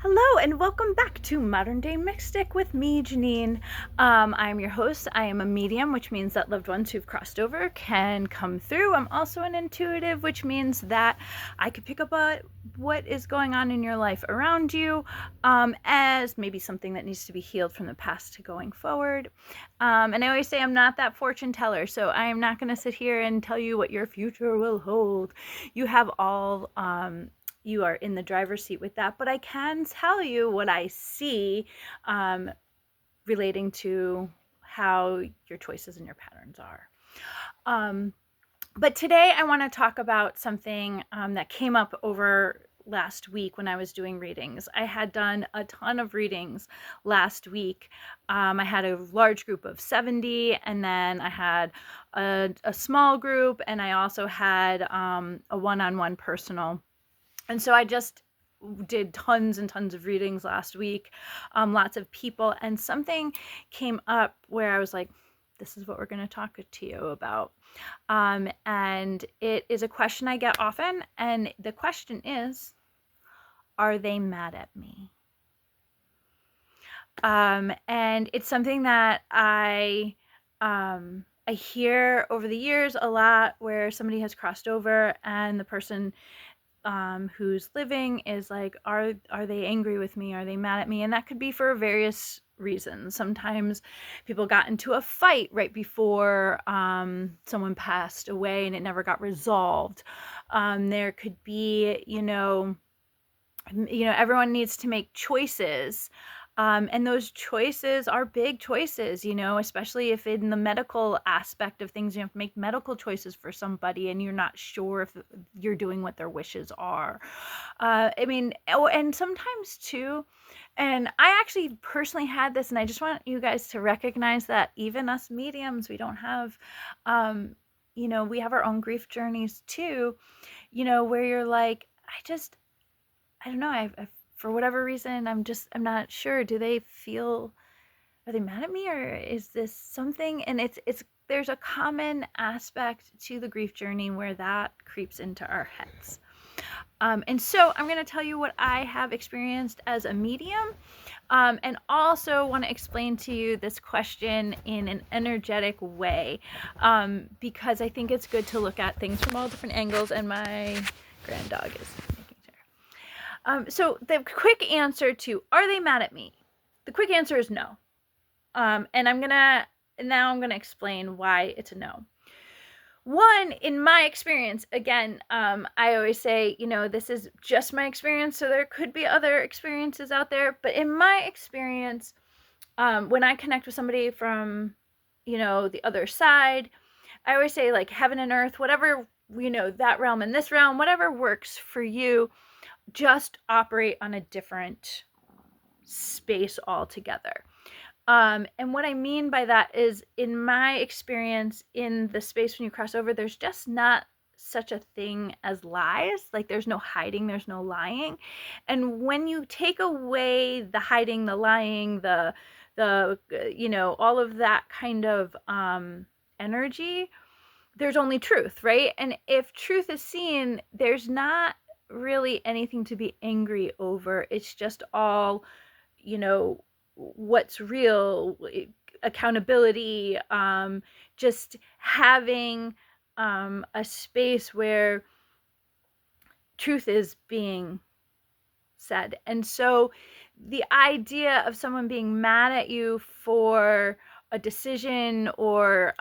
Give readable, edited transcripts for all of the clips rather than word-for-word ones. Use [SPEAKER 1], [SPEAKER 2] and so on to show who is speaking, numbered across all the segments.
[SPEAKER 1] Hello and welcome back to Modern Day Mystic with me, Janine. I'm your host. I am a medium, which means that loved ones who've crossed over can come through. I'm also an intuitive, which means that I could pick up what is going on in your life around you as maybe something that needs to be healed from the past to going forward. And I always say I'm not that fortune teller, so I am not going to sit here and tell you what your future will hold. You have all you are in the driver's seat with that, but I can tell you what I see relating to how your choices and your patterns are. But today I want to talk about something that came up over last week when I was doing readings. I had done a ton of readings last week. I had a large group of 70, and then I had a small group, and I also had a one-on-one personal. And so I just did tons and tons of readings last week, lots of people, and something came up where I was like, this is what we're going to talk to you about. And it is a question I get often, and the question is, are they mad at me? And it's something that I hear over the years a lot, where somebody has crossed over and the person who's living is like, are they angry with me? Are they mad at me? And that could be for various reasons. Sometimes people got into a fight right before someone passed away and it never got resolved. There could be, everyone needs to make choices. And those choices are big choices, especially if in the medical aspect of things, you have to make medical choices for somebody and you're not sure if you're doing what their wishes are. And sometimes too, and I actually personally had this, and I just want you guys to recognize that even us mediums, we don't have, we have our own grief journeys too, where you're like, I don't know, for whatever reason, I'm not sure. Are they mad at me, or is this something? And there's a common aspect to the grief journey where that creeps into our heads. And so I'm going to tell you what I have experienced as a medium, and also want to explain to you this question in an energetic way, because I think it's good to look at things from all different angles, and my grand dog is making sure. So the quick answer to, are they mad at me? The quick answer is no. And I'm going to explain why it's a no. One, in my experience, again, I always say, this is just my experience, so there could be other experiences out there. But in my experience, when I connect with somebody from, the other side, I always say, like, heaven and earth, whatever, that realm and this realm, whatever works for you, just operate on a different space altogether. And what I mean by that is, in my experience, in the space when you cross over, there's just not such a thing as lies. Like, there's no hiding, there's no lying. And when you take away the hiding, the lying, the all of that kind of energy, there's only truth, right? And if truth is seen, there's not really anything to be angry over. It's just all, what's real, accountability, just having a space where truth is being said. And so the idea of someone being mad at you for a decision, or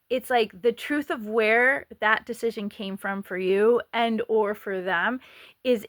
[SPEAKER 1] it's like the truth of where that decision came from for you and or for them is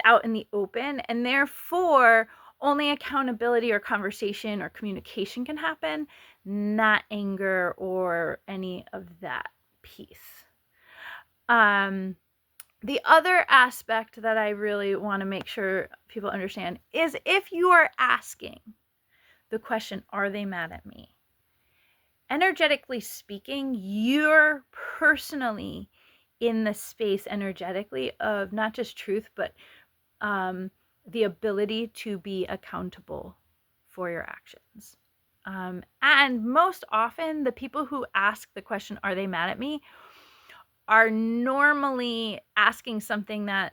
[SPEAKER 1] out in the open, and therefore only accountability or conversation or communication can happen, not anger or any of that piece. The other aspect that I really want to make sure people understand is, if you are asking the question, are they mad at me? Energetically speaking, you're personally in the space energetically of not just truth, but the ability to be accountable for your actions. And most often, the people who ask the question, are they mad at me, are normally asking something that